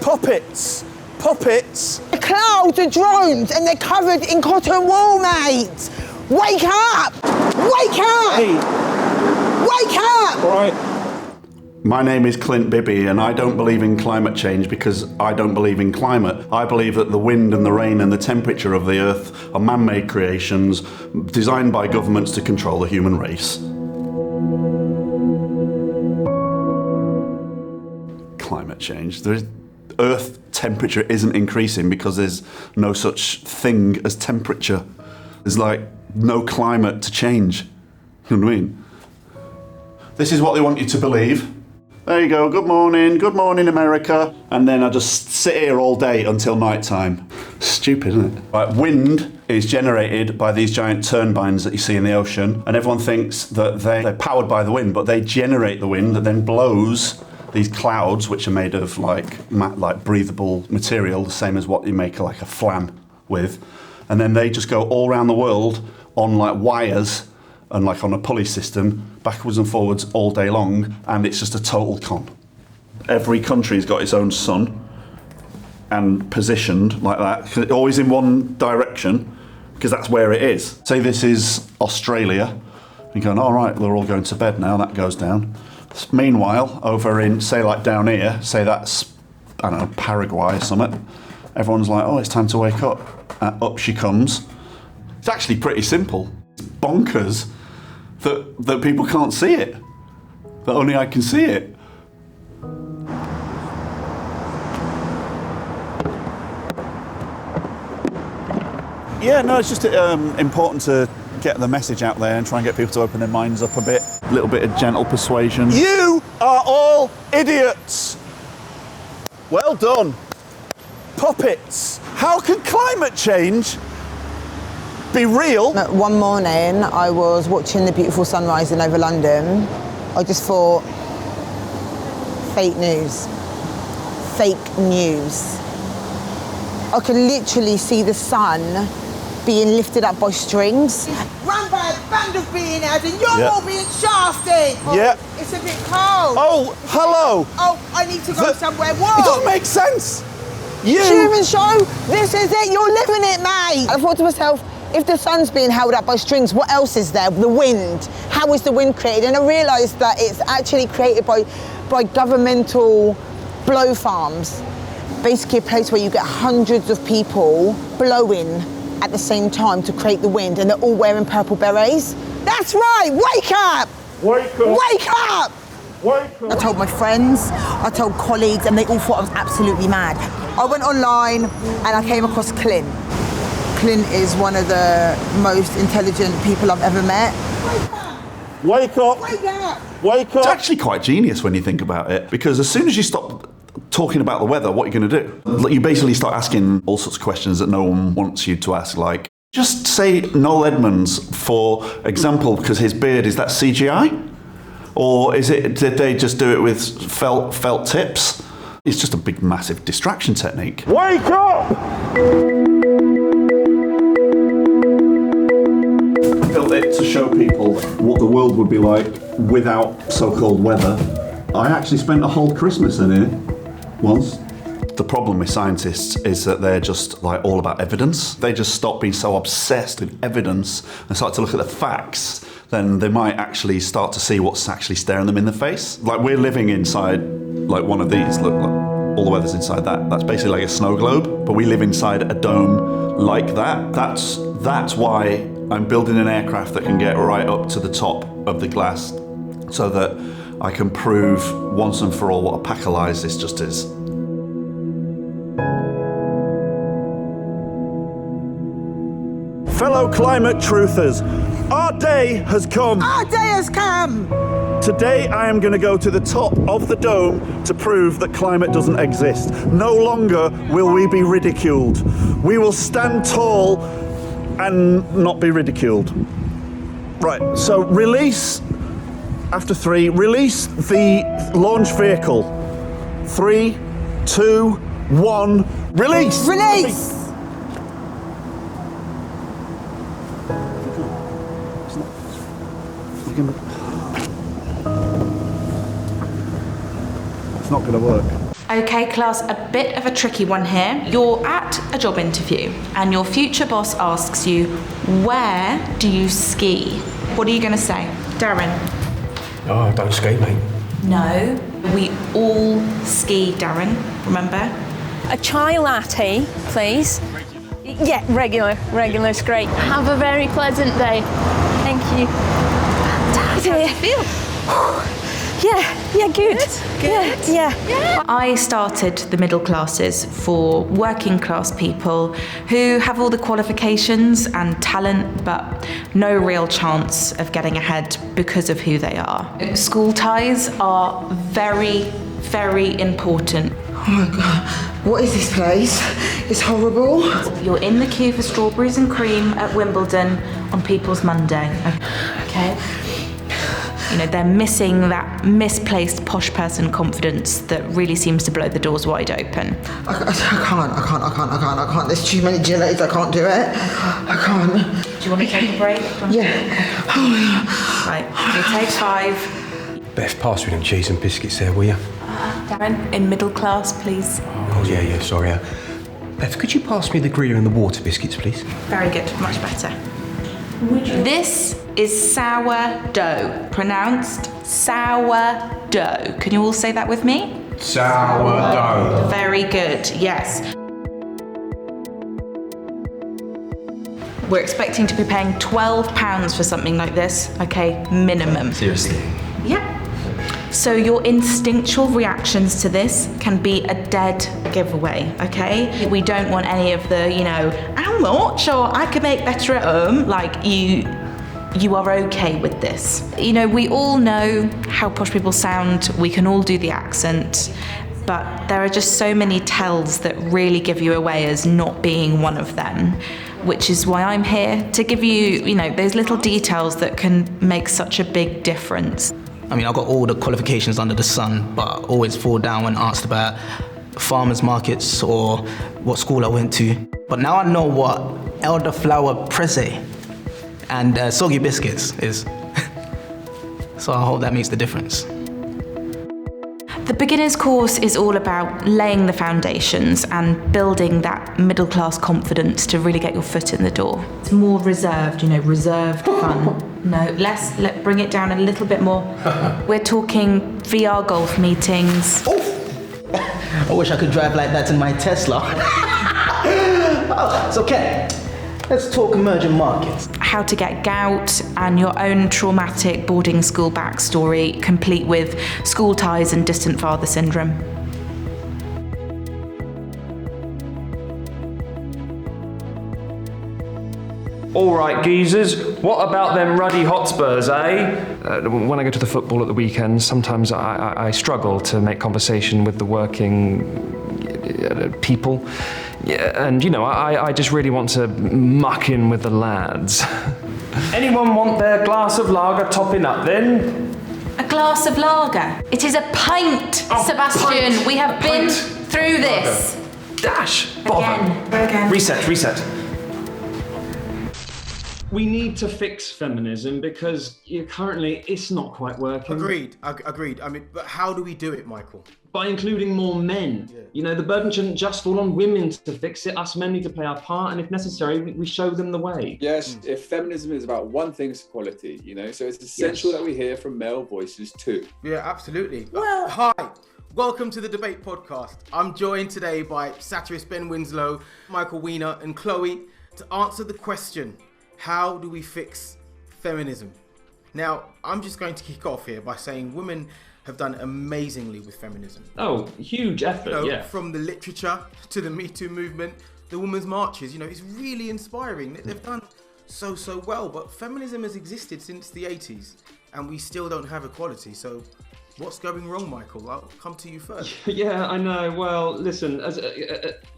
Puppets. Puppets. The clouds are drones and they're covered in cotton wool, mate. Wake up! Wake up! Hey. Wake up! All right. My name is Clint Bibby and I don't believe in climate change because I don't believe in climate. I believe that the wind and the rain and the temperature of the earth are man-made creations designed by governments to control the human race. Climate change. Earth temperature isn't increasing because there's no such thing as temperature. There's like no climate to change. You know what I mean? This is what they want you to believe. There you go, good morning America. And then I just sit here all day until night time. Stupid, isn't it? Right, wind is generated by these giant turbines that you see in the ocean, and everyone thinks that they're powered by the wind, but they generate the wind that then blows these clouds, which are made of like breathable material, the same as what you make like a flan with. And then they just go all around the world on like wires and like on a pulley system, backwards and forwards all day long, and it's just a total con. Every country's got its own sun and positioned like that, always in one direction, because that's where it is. Say this is Australia, you're going, all right, they're all going to bed now, that goes down. Meanwhile, over in, say like down here, say that's, I don't know, Paraguay or something, everyone's like, oh, it's time to wake up. Up she comes. It's actually pretty simple. It's bonkers that people can't see it, that only I can see it. Yeah, no, it's just important to get the message out there and try and get people to open their minds up a bit. A little bit of gentle persuasion. You are all idiots. Well done. Puppets. How can climate change be real? One morning I was watching the beautiful sun rising over London. I just thought, fake news. Fake news. I could literally see the sun being lifted up by strings. Run by a band of billionaires and you're all being shafted. Oh, it's a bit cold. Oh, hello. Oh, I need to go somewhere warm. It doesn't make sense. Human show, this is it, you're living it, mate. I thought to myself, if the sun's being held up by strings, what else is there? The wind. How is the wind created? And I realised that it's actually created by governmental blow farms. Basically a place where you get hundreds of people blowing at the same time to create the wind, and they're all wearing purple berets. That's right, wake up! Wake up! Wake up! Wake up! I told my friends, I told colleagues, and they all thought I was absolutely mad. I went online and I came across Clint. Clint is one of the most intelligent people I've ever met. Wake up! Wake up! Wake up! It's actually quite genius when you think about it, because as soon as you stop talking about the weather, what are you going to do? You basically start asking all sorts of questions that no one wants you to ask, like, just say Noel Edmonds, for example, because his beard, is that CGI? Or did they just do it with felt tips? It's just a big, massive distraction technique. Wake up! I built it to show people what the world would be like without so-called weather. I actually spent a whole Christmas in here once. The problem with scientists is that they're just like all about evidence. They just stop being so obsessed with evidence and start to look at the facts, then they might actually start to see what's actually staring them in the face. Like we're living inside like one of these, look, all the weather's inside that. That's basically like a snow globe, but we live inside a dome like that. That's why I'm building an aircraft that can get right up to the top of the glass so that I can prove once and for all what a pack of lies this just is. Fellow climate truthers, our day has come. Our day has come. Today I am going to go to the top of the dome to prove that climate doesn't exist. No longer will we be ridiculed. We will stand tall and not be ridiculed. Right, so release, after 3, release the launch vehicle. 3, 2, 1, release! Release! It's not going to work. Okay, class, a bit of a tricky one here. You're at a job interview and your future boss asks you, where do you ski? What are you going to say? Darren? Oh, I don't ski, mate. No, we all ski, Darren, remember? A chai latte, please. Yeah, regular's great. Have a very pleasant day. Thank you. How do you feel? Yeah, good. Yeah. I started the middle classes for working class people who have all the qualifications and talent, but no real chance of getting ahead because of who they are. School ties are very, very important. Oh my God, what is this place? It's horrible. You're in the queue for strawberries and cream at Wimbledon on People's Monday, okay? You know, they're missing that misplaced posh person confidence that really seems to blow the doors wide open. I can't. There's too many Gillettes, I can't do it. I can't. Do you want to take a break? Yeah. Right, you take 5. Beth, pass me them cheese and biscuits there, will you? Darren, in middle class, please. Oh, yeah, sorry. Beth, could you pass me the Gruyere and the water biscuits, please? Very good, much better. This is sourdough, pronounced sourdough. Can you all say that with me? Sourdough. Very good, yes. We're expecting to be paying £12 for something like this, okay, minimum. Seriously? Yep. So your instinctual reactions to this can be a dead giveaway, okay? We don't want any of the, how much, or I could make better at home, like you are okay with this. We all know how posh people sound, we can all do the accent, but there are just so many tells that really give you away as not being one of them, which is why I'm here to give you, those little details that can make such a big difference. I mean, I've got all the qualifications under the sun, but I always fall down when asked about farmers markets or what school I went to. But now I know what elderflower presse and soggy biscuits is. So I hope that makes the difference. The beginner's course is all about laying the foundations and building that middle class confidence to really get your foot in the door. It's more reserved, reserved fun. No, let's bring it down a little bit more. We're talking VR golf meetings. I wish I could drive like that in my Tesla. Oh, it's okay. Let's talk emerging markets. How to get gout and your own traumatic boarding school backstory, complete with school ties and distant father syndrome. All right, geezers, what about them ruddy Hotspurs, eh? When I go to the football at the weekends, sometimes I struggle to make conversation with the working people. Yeah, and, I just really want to muck in with the lads. Anyone want their glass of lager topping up, then? A glass of lager? It is a pint, Oh, Sebastian. pint. We have been through this. Dash! Bother. Again. Reset. We need to fix feminism because currently it's not quite working. Agreed. I mean, but how do we do it, Michael? By including more men. Yeah. The burden shouldn't just fall on women to fix it. Us men need to play our part, and if necessary, we show them the way. Yes, if feminism is about one thing, it's equality, so it's essential that we hear from male voices too. Yeah, absolutely. Well, hi. Welcome to the Debate Podcast. I'm joined today by satirist Ben Winslow, Michael Weiner, and Chloe to answer the question, how do we fix feminism? Now, I'm just going to kick off here by saying women have done amazingly with feminism. Oh, huge effort, yeah. From the literature to the Me Too movement, the women's marches, it's really inspiring. They've done so well, but feminism has existed since the 80s and we still don't have equality. So what's going wrong, Michael? I'll come to you first. Yeah, I know. Well, listen,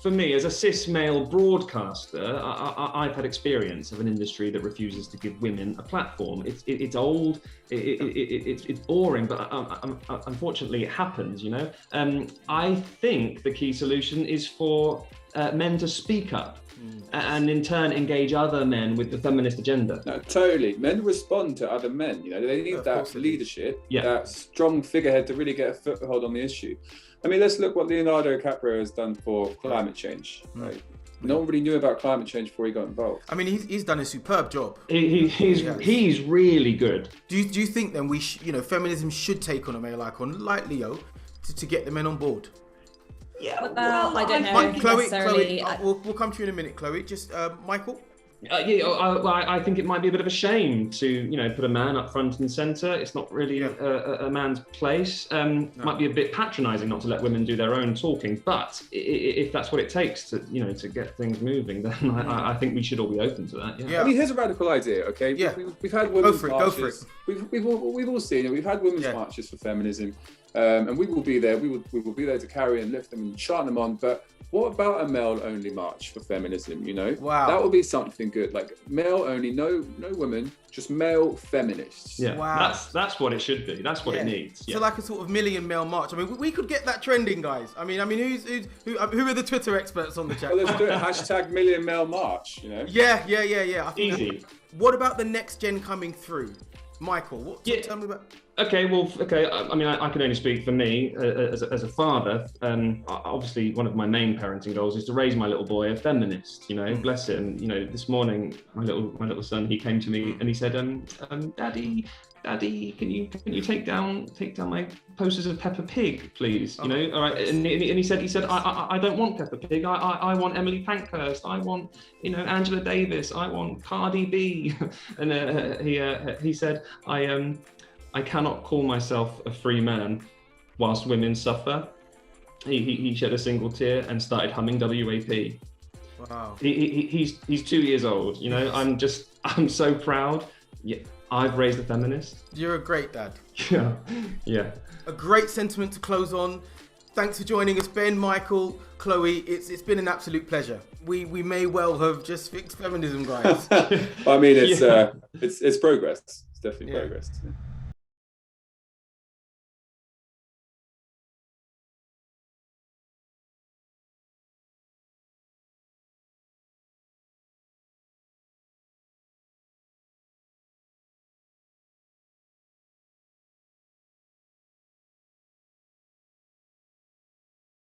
for me, as a cis male broadcaster, I've had experience of an industry that refuses to give women a platform. It's old, it's boring, but unfortunately it happens, I think the key solution is for men to speak up and in turn engage other men with the feminist agenda. No, totally. Men respond to other men. You know, they need that leadership, that strong figurehead to really get a foothold on the issue. I mean, let's look what Leonardo DiCaprio has done for climate change. Right? No one really knew about climate change before he got involved. I mean, he's done a superb job. He's really good. Do you think then feminism should take on a male icon like Leo to get the men on board? Yeah, well, I don't know. Chloe, we'll come to you in a minute, Chloe. Just Michael. I think it might be a bit of a shame to, put a man up front and centre. It's not really a man's place. Might be a bit patronising not to let women do their own talking, but if that's what it takes to get things moving, then I think we should all be open to that. Yeah. I mean, here's a radical idea. Okay. Yeah. We've had women's marches. Go for it. We've all seen it. We've had women's marches for feminism, and we will be there. We will be there to carry and lift them and chant them on. But what about a male-only march for feminism? Wow, that would be something good. Like male-only, no women, just male feminists. Yeah, wow. That's what it should be. That's what it needs. So like a sort of million male march. I mean, we could get that trending, guys. I mean, who are the Twitter experts on the chat? Well, let's do it. Hashtag million male march. Yeah. I think easy. What about the next gen coming through? Michael, tell me about. Okay. I mean, I can only speak for me as a father. Obviously, one of my main parenting goals is to raise my little boy a feminist. Bless him. This morning, my little son, he came to me and he said, Daddy, can you take down my posters of Peppa Pig, please? All right. And he said, I don't want Peppa Pig. I want Emily Pankhurst. I want, Angela Davis. I want Cardi B. And he said, I cannot call myself a free man whilst women suffer. He shed a single tear and started humming WAP. Wow. He's 2 years old. I'm so proud. Yeah, I've raised a feminist. You're a great dad. Yeah. A great sentiment to close on. Thanks for joining us, Ben, Michael, Chloe. It's been an absolute pleasure. We may well have just fixed feminism, guys. I mean, it's progress. It's definitely progress.